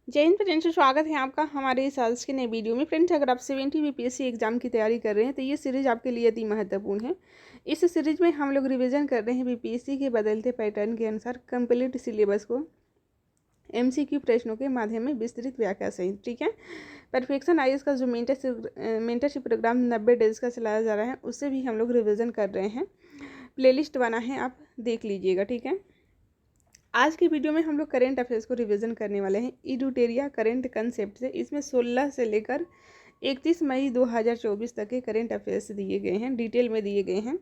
जय हिंद फ्रेंड्स, स्वागत है आपका हमारे इस आज के नए वीडियो में। फ्रेंड्स, अगर आप 70 बीपीएससी एग्जाम की तैयारी कर रहे हैं तो ये सीरीज आपके लिए अति महत्वपूर्ण है। इस सीरीज में हम लोग रिवीजन कर रहे हैं बीपीएससी के बदलते पैटर्न के अनुसार कंप्लीट सिलेबस को एमसीक्यू प्रश्नों के माध्यम में विस्तृत व्याख्या सहित। ठीक है, परफेक्शन आईएएस का जो मेंटरशिप प्रोग्राम 90 डेज का चलाया जा रहा है उससे भी हम लोग रिविज़न कर रहे हैं। प्लेलिस्ट बना है, आप देख लीजिएगा। ठीक है, आज की वीडियो में हम लोग करेंट अफेयर्स को रिवीजन करने वाले हैं इडुटेरिया करेंट कंसेप्ट से। इसमें 16 से लेकर 31 मई 2024 तक के करेंट अफेयर्स दिए गए हैं, डिटेल में दिए गए हैं।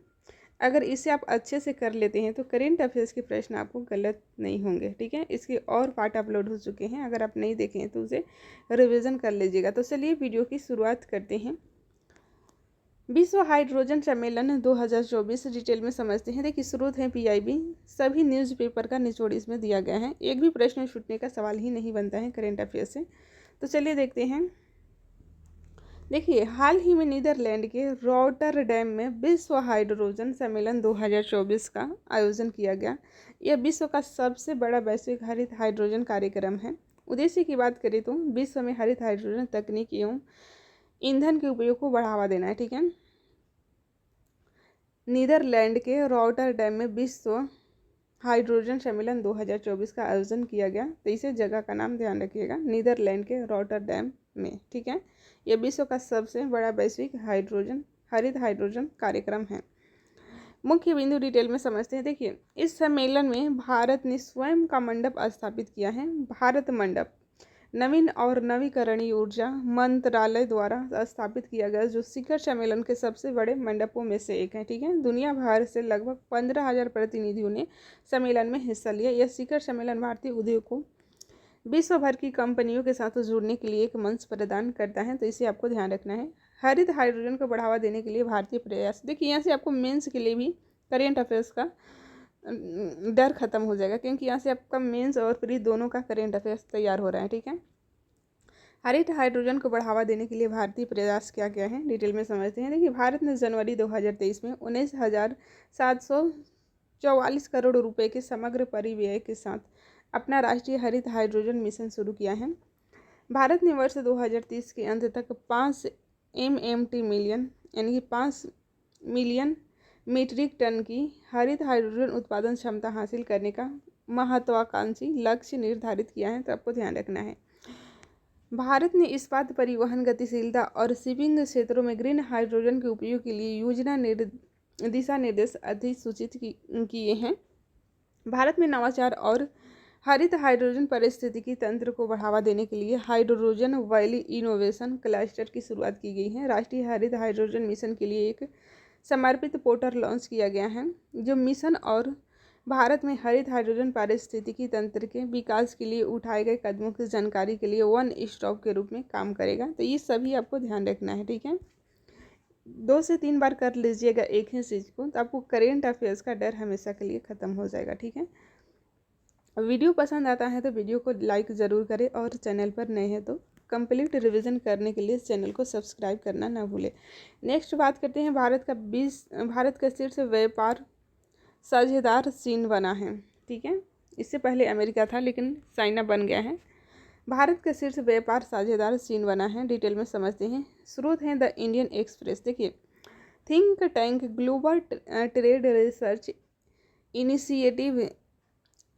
अगर इसे आप अच्छे से कर लेते हैं तो करेंट अफेयर्स के प्रश्न आपको गलत नहीं होंगे। ठीक है, इसके और पार्ट अपलोड हो चुके हैं, अगर आप नहीं देखे हैं तो उसे रिविज़न कर लीजिएगा। तो चलिए वीडियो की शुरुआत करते हैं। विश्व हाइड्रोजन सम्मेलन 2024 डिटेल में समझते हैं। देखिए, स्रोत है पीआईबी। सभी न्यूज़पेपर का निचोड़ इसमें दिया गया है, एक भी प्रश्न छूटने का सवाल ही नहीं बनता है करेंट अफेयर से। तो चलिए देखते हैं। देखिए, हाल ही में नीदरलैंड के रॉटरडैम में विश्व हाइड्रोजन सम्मेलन 2024 का आयोजन किया गया। यह विश्व का सबसे बड़ा वैश्विक हरित हाइड्रोजन कार्यक्रम है। उद्देश्य की बात करें तो विश्व में हरित हाइड्रोजन तकनीक एवं ईंधन के उपयोग को बढ़ावा देना है। ठीक है, नीदरलैंड के रॉटरडैम में विश्व हाइड्रोजन सम्मेलन 2024 का आयोजन किया गया। तो इसे जगह का नाम ध्यान रखिएगा, नीदरलैंड के रॉटरडैम में। ठीक है, यह विश्व का सबसे बड़ा वैश्विक हरित हाइड्रोजन कार्यक्रम है। मुख्य बिंदु डिटेल में समझते हैं। देखिए, इस सम्मेलन में भारत ने स्वयं का मंडप स्थापित किया है। भारत मंडप नवीन और नवीकरणीय ऊर्जा मंत्रालय द्वारा स्थापित किया गया, जो शिखर सम्मेलन के सबसे बड़े मंडपों में से एक है। ठीक है, दुनिया भर से लगभग 15,000 प्रतिनिधियों ने सम्मेलन में हिस्सा लिया। यह शिखर सम्मेलन भारतीय उद्योग को विश्व भर की कंपनियों के साथ जुड़ने के लिए एक मंच प्रदान करता है। तो इसे आपको ध्यान रखना है। हरित हाइड्रोजन को बढ़ावा देने के लिए भारतीय प्रयास। देखिए, यहाँ से आपको मेंस के लिए भी करेंट अफेयर्स का डर खत्म हो जाएगा, क्योंकि यहाँ से आपका मेंस और प्री दोनों का करेंट अफेयर्स तैयार हो रहा है। ठीक है, हरित हाइड्रोजन को बढ़ावा देने के लिए भारतीय प्रयास क्या क्या है, डिटेल में समझते हैं। देखिए, भारत ने जनवरी 2023 में 19,744 करोड़ रुपए के समग्र परिव्यय के साथ अपना राष्ट्रीय हरित हाइड्रोजन मिशन शुरू किया है। भारत ने वर्ष 2030 के अंत तक 5 MMT मिलियन यानी कि 5 मिलियन मीट्रिक टन की हरित हाइड्रोजन उत्पादन क्षमता हासिल करने का महत्वाकांक्षी लक्ष्य निर्धारित किया है। तो आपको ध्यान रखना है। भारत ने इस्पात, परिवहन, गतिशीलता और शिपिंग क्षेत्रों में ग्रीन हाइड्रोजन के उपयोग के लिए योजना दिशा निर्देश अधिसूचित किए हैं। भारत में नवाचार और हरित हाइड्रोजन पारिस्थितिकी तंत्र को बढ़ावा देने के लिए हाइड्रोजन वैली इनोवेशन क्लस्टर की शुरुआत की गई है। राष्ट्रीय हरित हाइड्रोजन मिशन के लिए एक समर्पित पोर्टल लॉन्च किया गया है, जो मिशन और भारत में हरित हाइड्रोजन पारिस्थितिकी तंत्र के विकास के लिए उठाए गए कदमों की जानकारी के लिए वन स्टॉप के रूप में काम करेगा। तो ये सभी आपको ध्यान रखना है। ठीक है, 2 से 3 बार कर लीजिएगा एक ही चीज़ को, तो आपको करेंट अफेयर्स का डर हमेशा के लिए ख़त्म हो जाएगा। ठीक है, वीडियो पसंद आता है तो वीडियो को लाइक ज़रूर करें, और चैनल पर नए हैं तो कंप्लीट रिवीजन करने के लिए चैनल को सब्सक्राइब करना ना भूलें। नेक्स्ट बात करते हैं, भारत का शीर्ष व्यापार साझेदार चीन बना है। ठीक है, इससे पहले अमेरिका था, लेकिन चाइना बन गया है। भारत का शीर्ष व्यापार साझेदार चीन बना है, डिटेल में समझते हैं। स्रोत हैं द इंडियन एक्सप्रेस। देखिए, think tank global trade research initiative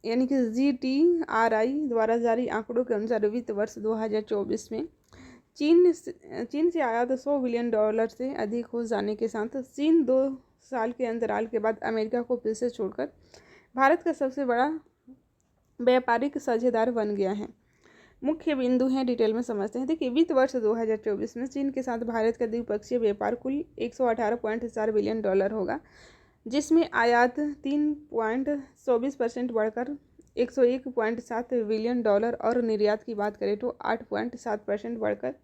यानी कि GTRI द्वारा जारी आंकड़ों के अनुसार वित्त वर्ष 2024 में चीन से आयात $100 बिलियन से अधिक हो जाने के साथ चीन 2 साल के अंतराल के बाद अमेरिका को पीछे छोड़कर भारत का सबसे बड़ा व्यापारिक साझेदार बन गया है। मुख्य बिंदु हैं, डिटेल में समझते हैं। देखिए, वित्त वर्ष 2024 में चीन के साथ भारत का द्विपक्षीय व्यापार कुल $118.4 बिलियन होगा, जिसमें आयात 3.24% बढ़कर $101.7 बिलियन और निर्यात की बात करें तो 8.7% बढ़कर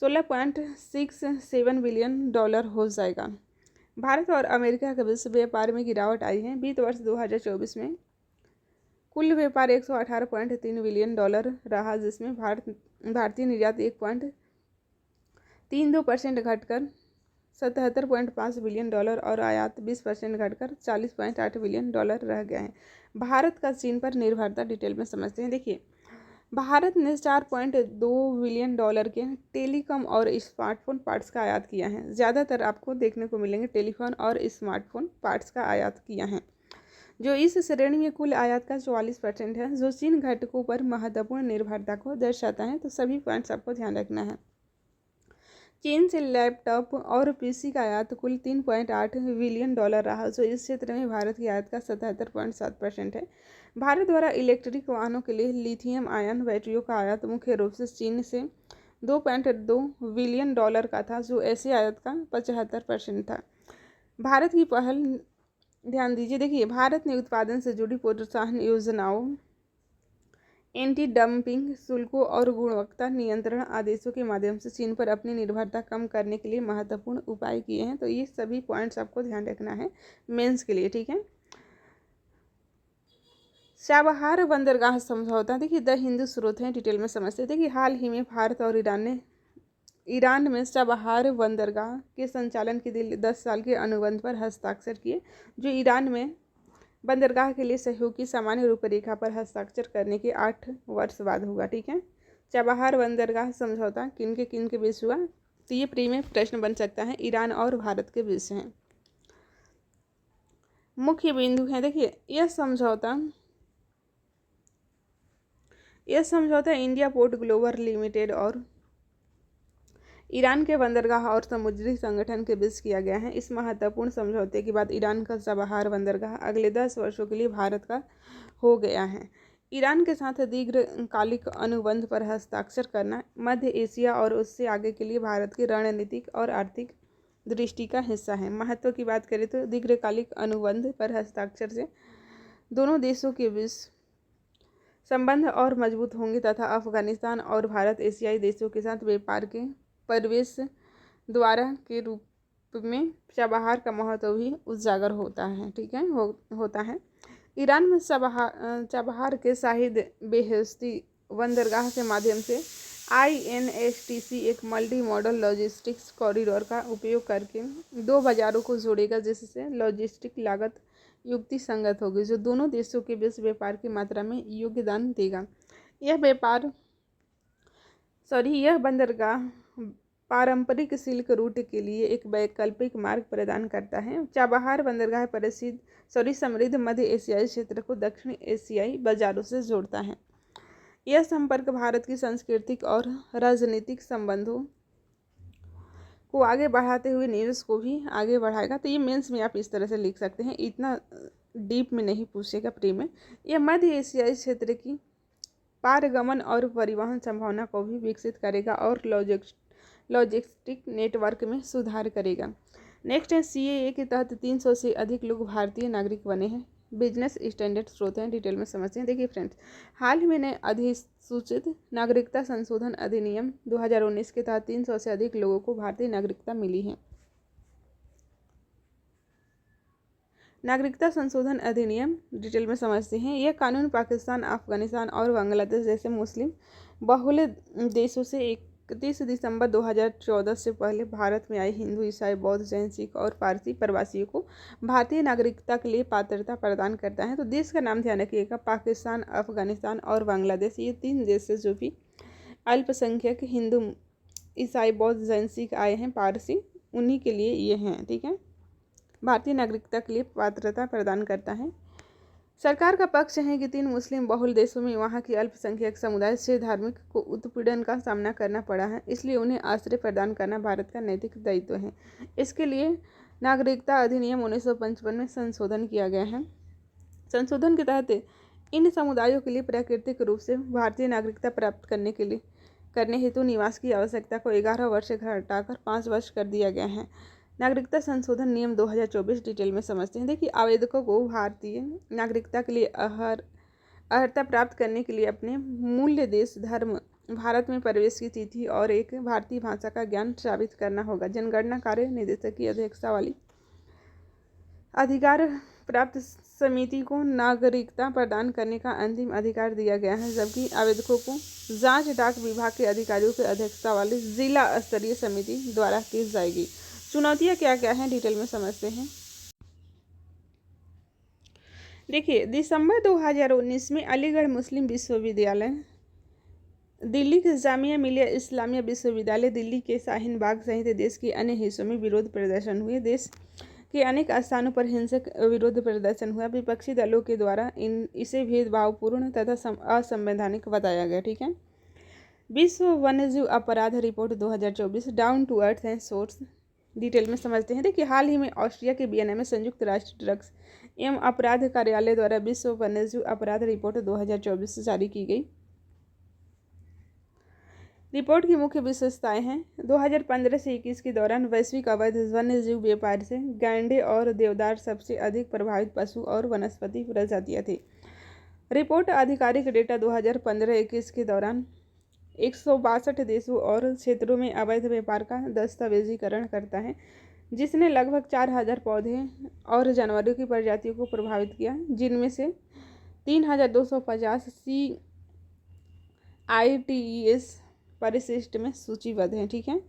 $16.67 बिलियन हो जाएगा। भारत और अमेरिका के बीच व्यापार में गिरावट आई है। वित्त वर्ष 2024 में कुल व्यापार $118.3 बिलियन रहा, जिसमें भारतीय निर्यात 1.32% घटकर $77.5 बिलियन और आयात 20% घटकर $40.8 बिलियन रह गया है। भारत का चीन पर निर्भरता, डिटेल में समझते हैं। देखिए, भारत ने $4.2 बिलियन के टेलीकॉम और स्मार्टफोन पार्ट्स का आयात किया है। ज़्यादातर आपको देखने को मिलेंगे टेलीफोन और स्मार्टफोन पार्ट्स का आयात किया है, जो इस श्रेणी में कुल आयात का 44% है, जो चीन घटकों पर महत्वपूर्ण निर्भरता को दर्शाता है। तो सभी पॉइंट्स आपको ध्यान रखना है। चीन से लैपटॉप और पीसी का आयात कुल $3.8 बिलियन रहा, जो इस क्षेत्र में भारत की आयात का 77.7% है। भारत द्वारा इलेक्ट्रिक वाहनों के लिए लिथियम आयन बैटरियों का आयात मुख्य रूप से चीन से $2.2 बिलियन का था, जो ऐसे आयात का 75% था। भारत की पहल ध्यान दीजिए। देखिए, भारत ने उत्पादन से जुड़ी प्रोत्साहन योजनाओं, एंटी डंपिंग शुल्कों और गुणवत्ता नियंत्रण आदेशों के माध्यम से चीन पर अपनी निर्भरता कम करने के लिए महत्वपूर्ण उपाय किए हैं। तो ये सभी पॉइंट्स आपको ध्यान रखना है मेंस के लिए, ठीक है। चाबहार बंदरगाह समझौता, देखिए द हिंदू स्रोत है, डिटेल में समझते हैं। देखिए, हाल ही में भारत और ईरान में चाबहार बंदरगाह के संचालन के लिए 10 साल के अनुबंध पर हस्ताक्षर किए, जो ईरान में बंदरगाह के लिए सहयोग की सामान्य रूपरेखा पर हस्ताक्षर करने के 8 वर्ष बाद होगा, ठीक है। चाबहार बंदरगाह समझौता किन के बीच हुआ? तो ये प्री में प्रश्न बन सकता है, ईरान और भारत के बीच है। मुख्य बिंदु है, देखिए यह समझौता इंडिया पोर्ट ग्लोबल लिमिटेड और ईरान के बंदरगाह और समुद्री संगठन के बीच किया गया है। इस महत्वपूर्ण समझौते के बाद ईरान का चाबहार बंदरगाह अगले 10 वर्षों के लिए भारत का हो गया है। ईरान के साथ दीर्घकालिक अनुबंध पर हस्ताक्षर करना मध्य एशिया और उससे आगे के लिए भारत की रणनीतिक और आर्थिक दृष्टि का हिस्सा है। महत्व की बात करें तो दीर्घकालिक अनुबंध पर हस्ताक्षर से दोनों देशों के बीच संबंध और मजबूत होंगे तथा अफगानिस्तान और भारत एशियाई देशों के साथ व्यापार के प्रवेश द्वारा के रूप में चाबहार का महत्व भी उजागर होता है, ठीक है, होता है। ईरान में चाबहार के शाहिद बेहेश्ती बंदरगाह के माध्यम से INSTC एक मल्टी मॉडल लॉजिस्टिक्स कॉरिडोर का उपयोग करके दो बाजारों को जोड़ेगा, जिससे लॉजिस्टिक लागत युक्ति संगत होगी, जो दोनों देशों के बीच व्यापार की मात्रा में योगदान देगा। यह बंदरगाह पारंपरिक सिल्क रूट के लिए एक वैकल्पिक मार्ग प्रदान करता है। चाबहार बंदरगाह समृद्ध मध्य एशियाई क्षेत्र को दक्षिण एशियाई बाजारों से जोड़ता है। यह संपर्क भारत की सांस्कृतिक और राजनीतिक संबंधों को आगे बढ़ाते हुए निवेश को भी आगे बढ़ाएगा। तो ये मेंस में आप इस तरह से लिख सकते हैं, इतना डीप में नहीं पूछेगा प्री में। यह मध्य एशियाई क्षेत्र की पारगमन और परिवहन संभावना को भी विकसित करेगा और लॉजिस्टिक नेटवर्क में सुधार करेगा। नेक्स्ट है CAA के तहत 300 से अधिक लोग भारतीय नागरिक बने हैं। बिजनेस स्टैंडर्ड स्रोत हैं, डिटेल में समझते हैं। देखिए फ्रेंड्स, हाल ही में अधिसूचित नागरिकता संशोधन अधिनियम 2019 के तहत 300 से अधिक लोगों को भारतीय नागरिकता मिली है। नागरिकता संशोधन अधिनियम डिटेल में समझते हैं। यह कानून पाकिस्तान, अफगानिस्तान और बांग्लादेश जैसे मुस्लिम बहुल देशों से 31 दिसंबर 2014 से पहले भारत में आए हिंदू, ईसाई, बौद्ध, जैन, सिख और पारसी प्रवासियों को भारतीय नागरिकता के लिए पात्रता प्रदान करता है। तो देश का नाम ध्यान रखिएगा, पाकिस्तान, अफगानिस्तान और बांग्लादेश, ये 3 देश से जो भी अल्पसंख्यक हिंदू, ईसाई, बौद्ध, जैन, सिख आए हैं, पारसी, उन्हीं के लिए ये हैं, ठीक है। भारतीय नागरिकता के लिए पात्रता प्रदान करता है। सरकार का पक्ष है कि 3 मुस्लिम बहुल देशों में वहां की अल्पसंख्यक समुदाय से धार्मिक को उत्पीड़न का सामना करना पड़ा है, इसलिए उन्हें आश्रय प्रदान करना भारत का नैतिक दायित्व है। इसके लिए नागरिकता अधिनियम 1955 में संशोधन किया गया है। संशोधन के तहत इन समुदायों के लिए प्राकृतिक रूप से भारतीय नागरिकता प्राप्त करने हेतु निवास की आवश्यकता को 11 वर्ष से घटाकर 5 वर्ष कर दिया गया है। नागरिकता संशोधन नियम 2024 डिटेल में समझते हैं। देखिए, आवेदकों को भारतीय नागरिकता के लिए अर्हता प्राप्त करने के लिए अपने मूल देश धर्म भारत में प्रवेश की तिथि और एक भारतीय भाषा का ज्ञान साबित करना होगा। जनगणना कार्य निदेशक की अध्यक्षता वाली अधिकार प्राप्त समिति को नागरिकता प्रदान करने का अंतिम अधिकार दिया गया है, जबकि आवेदकों को जांच डाक विभाग के अधिकारियों की अध्यक्षता वाली जिला स्तरीय समिति द्वारा की जाएगी। चुनौतियां क्या क्या हैं, डिटेल में समझते हैं। देखिए, दिसंबर 2019 में अलीगढ़ मुस्लिम विश्वविद्यालय दिल्ली के जामिया मिलिया इस्लामिया विश्वविद्यालय दिल्ली के शाहीन बाग सहित देश के अन्य हिस्सों में विरोध प्रदर्शन हुए। देश के अनेक स्थानों पर हिंसक विरोध प्रदर्शन हुआ। विपक्षी दलों के द्वारा इसे भेदभावपूर्ण तथा असंवैधानिक बताया गया। ठीक है। विश्व वन्यजीव अपराध report 2024 Down to Earth and source detail में समझते हैं। देखिए, हाल ही में ऑस्ट्रिया के वियना में संयुक्त राष्ट्र ड्रग्स एवं अपराध कार्यालय द्वारा विश्व वन्यजीव अपराध रिपोर्ट 2024 जारी की गई। रिपोर्ट की मुख्य विशेषताएं हैं। 2015 से 21 के दौरान वैश्विक अवैध वन्यजीव व्यापार से गैंडे और देवदार सबसे अधिक प्रभावित पशु और वनस्पति प्रजातियां थी। रिपोर्ट आधिकारिक डेटा 2015-21 के दौरान 162 देशों और क्षेत्रों में अवैध व्यापार का दस्तावेजीकरण करता है, जिसने लगभग 4000 पौधे और जानवरों की प्रजातियों को प्रभावित किया, जिनमें से 3250 CITES परिशिष्ट में सूचीबद्ध हैं। ठीक है।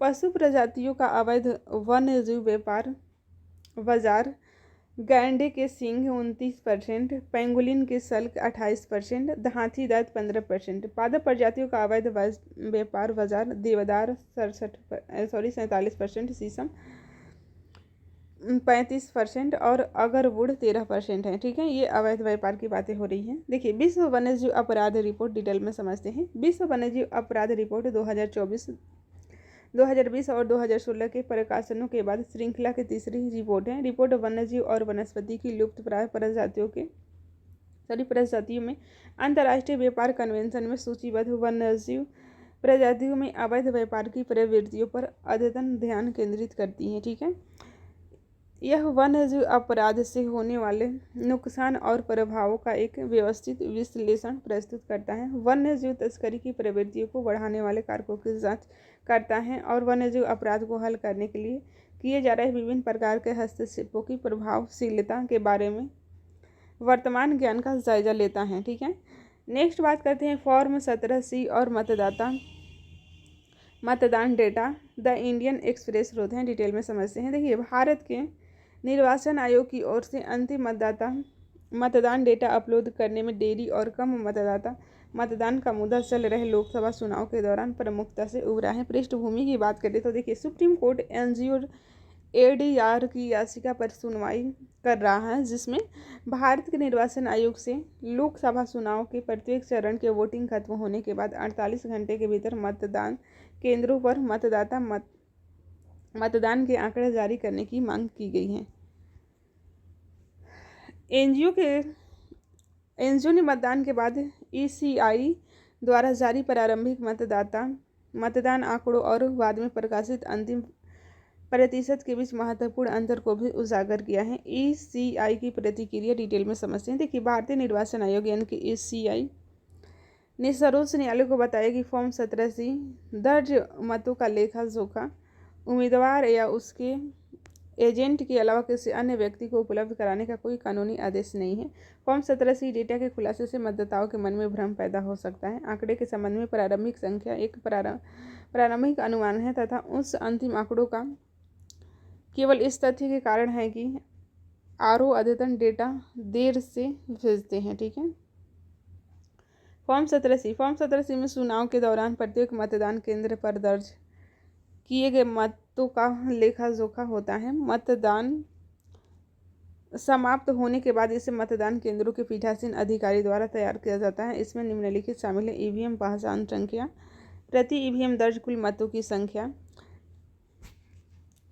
पशु प्रजातियों का अवैध वन्यजीव व्यापार बाजार गैंडे के सींग 29%, पेंगुलिन के सल्क 28%, हाथी दांत 15%। पादप प्रजातियों का अवैध व्यापार बाजार देवदार 47%, शीशम 35% और अगरवुड 13% है। ठीक है। ये अवैध व्यापार की बातें हो रही हैं। देखिए, विश्व वन्यजीव अपराध रिपोर्ट डिटेल में समझते हैं। विश्व वन्यजीव अपराध रिपोर्ट 2024, 2020 और 2016 के प्रकाशनों के बाद श्रृंखला की तीसरी रिपोर्ट है। रिपोर्ट वन्यजीव और वनस्पति की लुप्तप्राय प्रजातियों में अंतर्राष्ट्रीय व्यापार कन्वेंशन में सूचीबद्ध वन्यजीव प्रजातियों में अवैध व्यापार की प्रवृत्तियों पर अद्यतन ध्यान केंद्रित करती है। ठीक है। यह वन्यजीव अपराध से होने वाले नुकसान और प्रभावों का एक व्यवस्थित विश्लेषण प्रस्तुत करता है। वन्यजीव तस्करी की प्रवृत्तियों को बढ़ाने वाले कारकों की जांच करता है और वन्यजीव अपराध को हल करने के लिए किए जा रहे विभिन्न प्रकार के हस्तक्षेपों की प्रभावशीलता के बारे में वर्तमान ज्ञान का जायजा लेता है। ठीक है। नेक्स्ट बात करते हैं फॉर्म 17C और मतदान डेटा द इंडियन एक्सप्रेस होते हैं। डिटेल में समझते हैं। देखिए, भारत के निर्वाचन आयोग की ओर से अंतिम मतदान डेटा अपलोड करने में देरी और कम मतदान का मुद्दा चल रहे लोकसभा चुनाव के दौरान प्रमुखता से उभरा है। पृष्ठभूमि की बात करें तो देखिए, सुप्रीम कोर्ट एनजीओ ADR की याचिका पर सुनवाई कर रहा है, जिसमें भारत के निर्वाचन आयोग से लोकसभा चुनाव के प्रत्येक चरण के वोटिंग खत्म होने के बाद 48 घंटे के भीतर मतदान केंद्रों पर मतदान के आंकड़े जारी करने की मांग की गई है। एनजीओ ने मतदान के बाद ECI द्वारा जारी प्रारंभिक मतदान आंकड़ों और बाद में प्रकाशित अंतिम प्रतिशत के बीच महत्वपूर्ण अंतर को भी उजागर किया है। ECI की प्रतिक्रिया डिटेल में समझते हैं। देखिए, भारतीय निर्वाचन आयोग यानी कि ECI ने सर्वोच्च न्यायालय को बताया कि फॉर्म 17C दर्ज मतों का लेखा जोखा उम्मीदवार या उसके एजेंट के अलावा किसी अन्य व्यक्ति को उपलब्ध कराने का कोई कानूनी आदेश नहीं है। फॉर्म 17C डेटा के खुलासे से मतदाताओं के मन में भ्रम पैदा हो सकता है। आंकड़े के संबंध में प्रारंभिक संख्या एक प्रारंभिक अनुमान है तथा उस अंतिम आंकड़ों का केवल इस तथ्य के कारण है कि RO अद्यतन डेटा देर से भेजते हैं। ठीक है। फॉर्म 17C में चुनाव के दौरान प्रत्येक मतदान केंद्र पर दर्ज किए गए मतों का लेखा जोखा होता है। मतदान समाप्त होने के बाद इसे मतदान केंद्रों के पीठासीन अधिकारी द्वारा तैयार किया जाता है। इसमें निम्नलिखित शामिल है: EVM पहचान संख्या, प्रति EVM दर्ज कुल मतों की संख्या,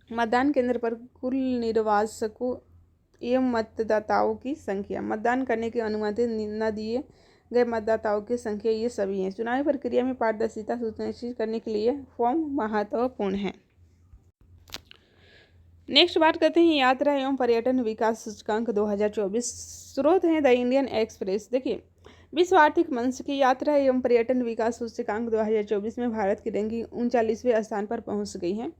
मतदान केंद्र पर कुल निर्वाचकों एवं मतदाताओं की संख्या, मतदान करने की अनुमति न दिए गए मतदाताओं की संख्या, ये सभी हैं। चुनावी प्रक्रिया में पारदर्शिता सुनिश्चित करने के लिए फॉर्म महत्वपूर्ण है। नेक्स्ट बात करते हैं यात्रा एवं पर्यटन विकास सूचकांक 2024। स्रोत है द इंडियन एक्सप्रेस। देखिए, विश्व आर्थिक मंच की यात्रा एवं पर्यटन विकास सूचकांक 2024 में भारत की रैंकिंग 39वें स्थान पर पहुंच गई है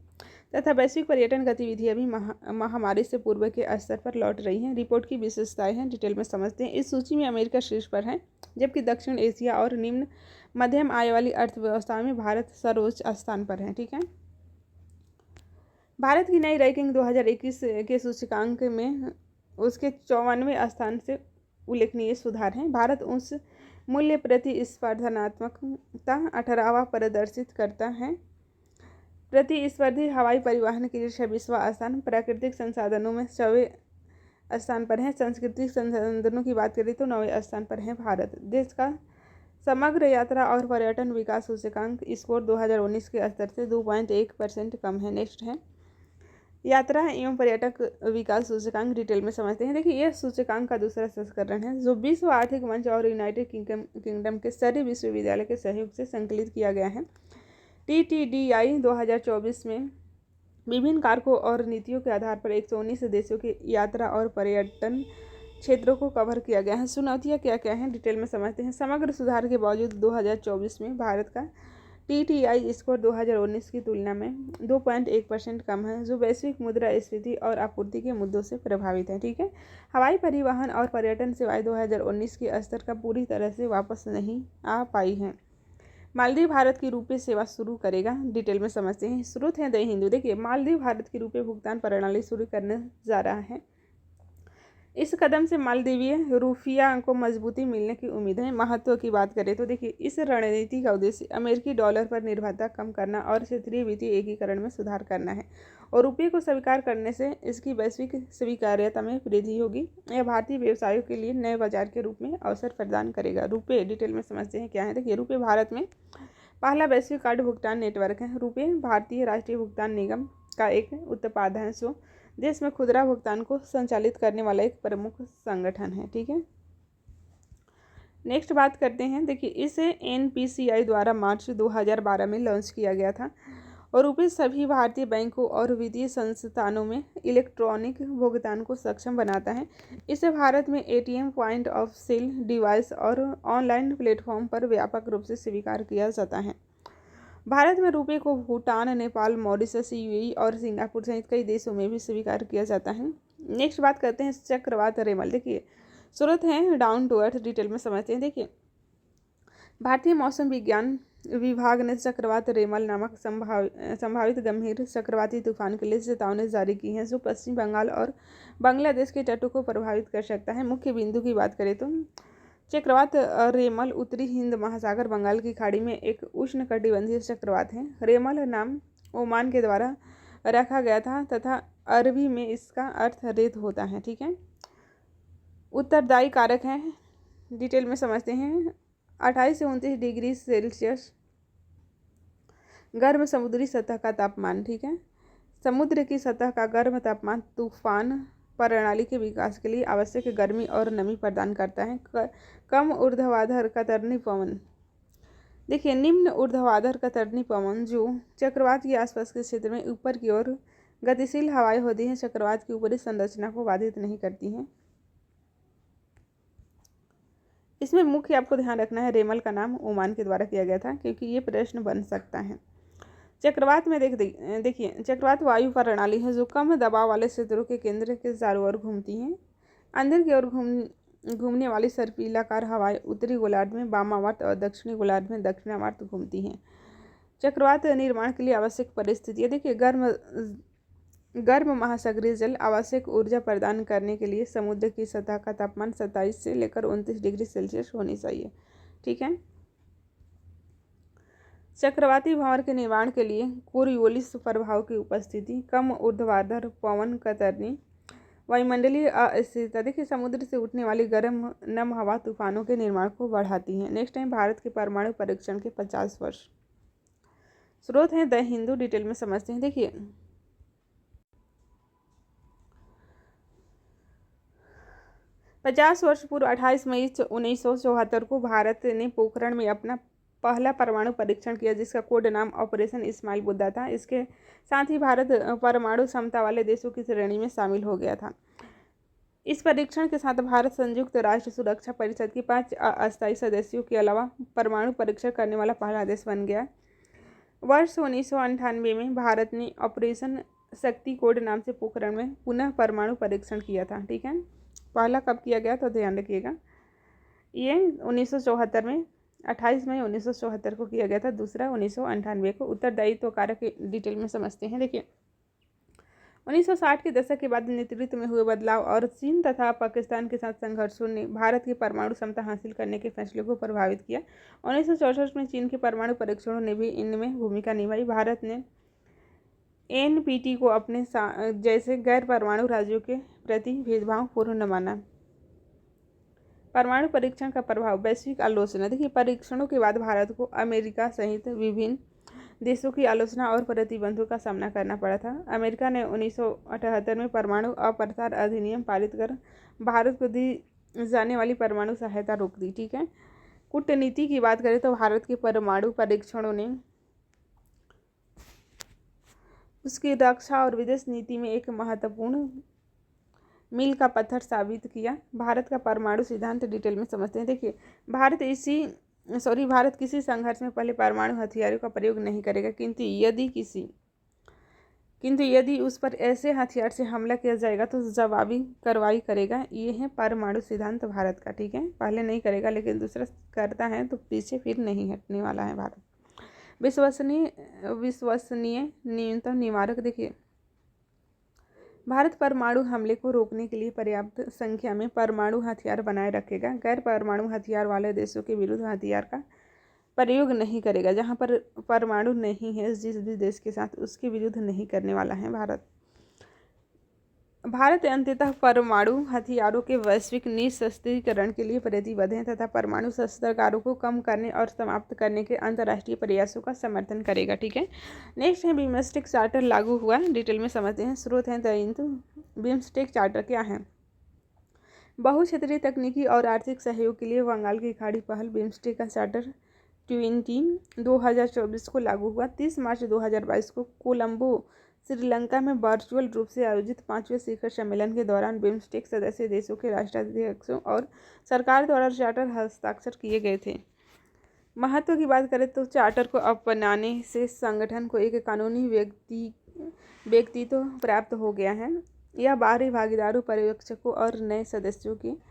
तथा वैश्विक पर्यटन गतिविधियां भी महामारी से पूर्व के स्तर पर लौट रही हैं। रिपोर्ट की विशेषताएं हैं, डिटेल में समझते हैं। इस सूची में अमेरिका शीर्ष पर है, जबकि दक्षिण एशिया और निम्न मध्यम आय वाली अर्थव्यवस्थाओं में भारत सर्वोच्च स्थान पर है। ठीक है। भारत की नई रैंकिंग 2021 के सूचकांक में उसके 54वें स्थान से उल्लेखनीय सुधार है। भारत उस मूल्य प्रतिस्पर्धात्मकता 18वां प्रदर्शित करता है। प्रतिस्पर्धी हवाई परिवहन के लिए 26वां स्थान, प्राकृतिक संसाधनों में 6वें स्थान पर है। सांस्कृतिक संसाधनों की बात करें तो 9वें स्थान पर है भारत। देश का समग्र यात्रा और पर्यटन विकास सूचकांक स्कोर 2019 के स्तर से 2.1% कम है। नेक्स्ट है यात्रा एवं पर्यटक विकास सूचकांक, डिटेल में समझते हैं। देखिए यह सूचकांक का दूसरा संस्करण है जो विश्व आर्थिक मंच और यूनाइटेड किंगडम के सारे विश्वविद्यालय के सहयोग से संकलित किया गया है। TTDI 2024 में विभिन्न कारकों और नीतियों के आधार पर 119 देशों की यात्रा और पर्यटन क्षेत्रों को कवर किया गया है। चुनौतियाँ क्या क्या हैं, डिटेल में समझते हैं। समग्र सुधार के बावजूद 2024 में भारत का TTI स्कोर 2019 की तुलना में 2.1% कम है, जो वैश्विक मुद्रास्फीति और आपूर्ति के मुद्दों से प्रभावित है। ठीक है, हवाई परिवहन और पर्यटन सेवाएं 2019 के स्तर का पूरी तरह से वापस नहीं आ पाई हैं। मालदीव भारत की रुपए सेवा शुरू करेगा, डिटेल में समझते हैं। स्रोत है द हिंदू। देखिए मालदीव भारत की रुपए भुगतान प्रणाली शुरू करने जा रहा है। इस कदम से मालदीवीय रुपया को मजबूती मिलने की उम्मीद है। महत्व की बात करें तो देखिए इस रणनीति का उद्देश्य अमेरिकी डॉलर पर निर्भरता कम करना और क्षेत्रीय वित्तीय एकीकरण में सुधार करना है, और रुपये को स्वीकार करने से इसकी वैश्विक स्वीकार्यता में वृद्धि होगी। यह भारतीय व्यवसायों के लिए नए बाजार के रूप में अवसर प्रदान करेगा। रुपये, डिटेल में समझते हैं क्या है। देखिए रुपये भारत में पहला वैश्विक कार्ड भुगतान नेटवर्क है। रुपये भारतीय राष्ट्रीय भुगतान निगम का एक उत्पाद है जो देश में खुदरा भुगतान को संचालित करने वाला एक प्रमुख संगठन है। ठीक है, नेक्स्ट बात करते हैं। देखिए इसे NPCI द्वारा मार्च 2012 में लॉन्च किया गया था, और रुपये सभी भारतीय बैंकों और वित्तीय संस्थानों में इलेक्ट्रॉनिक भुगतान को सक्षम बनाता है। इसे भारत में ATM, point of sale device और ऑनलाइन प्लेटफॉर्म पर व्यापक रूप से स्वीकार किया जाता है। भारत में रुपये को भूटान, नेपाल, मॉरिशस, UAE और सिंगापुर सहित कई देशों में भी स्वीकार किया जाता है। नेक्स्ट बात करते हैं चक्रवात रेमल। देखिए स्रोत है डाउन टू अर्थ, डिटेल में समझते हैं। देखिए भारतीय मौसम विज्ञान विभाग ने चक्रवात रेमल नामक संभावित गंभीर चक्रवाती तूफान के लिए चेतावनी जारी की है, जो पश्चिम बंगाल और बांग्लादेश के तटों को प्रभावित कर सकता है। मुख्य बिंदु की बात करें तो चक्रवात रेमल उत्तरी हिंद महासागर, बंगाल की खाड़ी में एक उष्णकटिबंधीय चक्रवात है। रेमल नाम ओमान के द्वारा रखा गया था तथा अरबी में इसका अर्थ रेत होता है। ठीक है, उत्तरदायी कारक हैं, डिटेल में समझते हैं। 28 से 29 डिग्री सेल्सियस गर्म समुद्री सतह का तापमान। ठीक है, समुद्र की सतह का गर्म तापमान तूफान प्रणाली के विकास के लिए आवश्यक गर्मी और नमी प्रदान करता है। कम ऊर्ध्वाधर कतरनी पवन। देखिए निम्न ऊर्ध्वाधर कतरनी पवन जो चक्रवात के आसपास के क्षेत्र में ऊपर की ओर गतिशील हवाएं होती हैं, चक्रवात की ऊपरी संरचना को बाधित नहीं करती हैं। इसमें मुख्य आपको ध्यान रखना है, रेमल का नाम ओमान के द्वारा किया गया था, क्योंकि ये प्रश्न बन सकता है। चक्रवात में देखिए चक्रवात वायु प्रणाली है जो कम दबाव वाले क्षेत्रों के केंद्र के चारों ओर घूमती हैं। अंदर की ओर घूमने वाली सर्पिलाकार हवाएं उत्तरी गोलार्ध में वामावर्त और दक्षिणी गोलार्ध में दक्षिणावर्त घूमती हैं। चक्रवात निर्माण के लिए आवश्यक परिस्थितियाँ। देखिए गर्म महासागरीय जल आवश्यक ऊर्जा प्रदान करने के लिए समुद्र की सतह का तापमान 27 से लेकर 29 डिग्री सेल्सियस होनी चाहिए। ठीक है, चक्रवाती भंवर के निर्माण के लिए कोरियोलिस प्रभाव की उपस्थिति, कम ऊर्ध्वाधर पवन कतरनी, वायुमंडलीय अस्थिरता। देखिए समुद्र से उठने वाली गर्म नम हवा तूफानों के निर्माण को बढ़ाती है। नेक्स्ट टाइम भारत के परमाणु परीक्षण के 50 वर्ष। स्रोत है द हिंदू, डिटेल में समझते हैं। देखिए 50 वर्ष पूर्व 28 मई 1974 को भारत ने पोखरण में अपना पहला परमाणु परीक्षण किया, जिसका कोड नाम ऑपरेशन इस्माइल बुद्धा था। इसके साथ ही भारत परमाणु क्षमता वाले देशों की श्रेणी में शामिल हो गया था। इस परीक्षण के साथ भारत संयुक्त राष्ट्र सुरक्षा परिषद की 5 अस्थायी सदस्यों के अलावा परमाणु परीक्षण करने वाला पहला देश बन गया। वर्ष 1998 में भारत ने ऑपरेशन शक्ति कोड नाम से पोखरण में पुनः परमाणु परीक्षण किया था। ठीक है, पहला कब किया गया तो ध्यान रखिएगा, ये 1974 में 28 मई 1974 को किया गया था। दूसरा 1998 को। उत्तरदायित्व कारक डिटेल में समझते हैं। देखिए 1960 के दशक के बाद नेतृत्व में हुए बदलाव और चीन तथा पाकिस्तान के साथ संघर्षों ने भारत की परमाणु क्षमता हासिल करने के फैसले को प्रभावित किया। 1964 में चीन के परमाणु परीक्षणों ने भी इनमें भूमिका निभाई। भारत ने एनपीटी को अपने जैसे गैर परमाणु राज्यों के प्रति भेदभावपूर्ण न माना। परमाणु परीक्षण का प्रभाव, वैश्विक आलोचना। देखिए, परीक्षणों के बाद भारत को अमेरिका सहित विभिन्न देशों की आलोचना और प्रतिबंधों का सामना करना पड़ा था। अमेरिका ने 1978 में परमाणु अप्रसार अधिनियम पारित कर भारत को दी जाने वाली परमाणु सहायता रोक दी। ठीक है। कूटनीति की बात करें तो भारत के परमाणु परीक्षणों ने उसकी रक्षा और विदेश नीति में एक महत्वपूर्ण मील का पत्थर साबित किया। भारत का परमाणु सिद्धांत डिटेल में समझते हैं। देखिए, भारत किसी संघर्ष में पहले परमाणु हथियारों का प्रयोग नहीं करेगा, किंतु यदि उस पर ऐसे हथियार से हमला किया जाएगा तो जवाबी कार्रवाई करेगा। ये है परमाणु सिद्धांत भारत का। ठीक है, पहले नहीं करेगा, लेकिन दूसरा करता है तो पीछे फिर नहीं हटने वाला है भारत। विश्वसनीय न्यूनतम निवारक। देखिए, भारत परमाणु हमले को रोकने के लिए पर्याप्त संख्या में परमाणु हथियार बनाए रखेगा। गैर परमाणु हथियार वाले देशों के विरुद्ध हथियार का प्रयोग नहीं करेगा। जहां पर परमाणु नहीं है, जिस भी देश के साथ, उसके विरुद्ध नहीं करने वाला है भारत अंततः परमाणु हथियारों के वैश्विक निःशस्त्रीकरण के लिए प्रतिबद्ध है तथा परमाणु शस्त्रागारों को कम करने और समाप्त करने के अंतर्राष्ट्रीय प्रयासों का समर्थन करेगा। ठीक है। नेक्स्ट है बिम्स्टेक चार्टर लागू हुआ। डिटेल में समझते हैं। स्रोत हैं बिम्स्टेक चार्टर क्या है? बहुक्षेत्रीय तकनीकी और आर्थिक सहयोग के लिए बंगाल की खाड़ी पहल बिम्स्टेक का चार्टर 2024 को लागू हुआ। 30 मार्च 2022 को कोलंबो श्रीलंका में वर्चुअल रूप से आयोजित 5वें शिखर सम्मेलन के दौरान बिम्स्टेक सदस्य देशों के राष्ट्राध्यक्षों और सरकार द्वारा चार्टर हस्ताक्षर किए गए थे। महत्व की बात करें तो चार्टर को अपनाने से संगठन को एक कानूनी व्यक्तित्व प्राप्त हो गया है। यह बाहरी भागीदारों, पर्यवेक्षकों और नए सदस्यों के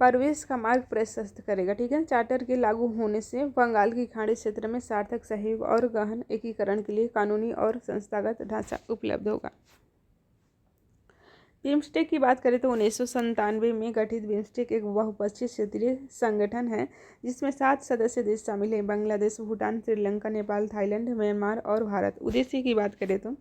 प्रवेश का मार्ग प्रशस्त करेगा। ठीक है। चार्टर के लागू होने से बंगाल की खाड़ी क्षेत्र में सार्थक सहयोग और गहन एकीकरण के लिए कानूनी और संस्थागत ढांचा उपलब्ध होगा। बिम्स्टेक की बात करें तो 1997 में गठित बिम्स्टेक एक बहुपक्षीय क्षेत्रीय संगठन है जिसमें 7 सदस्य देश शामिल हैं: बांग्लादेश, भूटान, श्रीलंका, नेपाल, थाईलैंड, म्यांमार और भारत। उद्देश्य की बात करें तो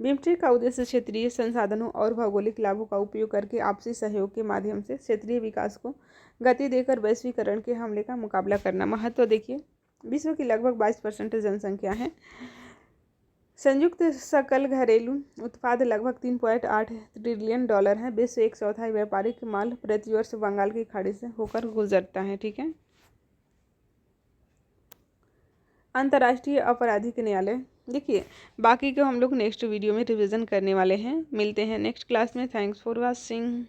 बिम्स्टेक का उद्देश्य क्षेत्रीय संसाधनों और भौगोलिक लाभों का उपयोग करके आपसी सहयोग के माध्यम से क्षेत्रीय विकास को गति देकर वैश्वीकरण के हमले का मुकाबला करना। महत्व देखिए, विश्व की लगभग 22% जनसंख्या है। संयुक्त सकल घरेलू उत्पाद लगभग $3.8 ट्रिलियन है। विश्व 1/4 व्यापारिक माल प्रतिवर्ष बंगाल की खाड़ी से होकर गुजरता है। ठीक है। अंतर्राष्ट्रीय आपराधिक न्यायालय। देखिए, बाकी को हम लोग नेक्स्ट वीडियो में रिवीजन करने वाले हैं। मिलते हैं नेक्स्ट क्लास में। Thanks for watching.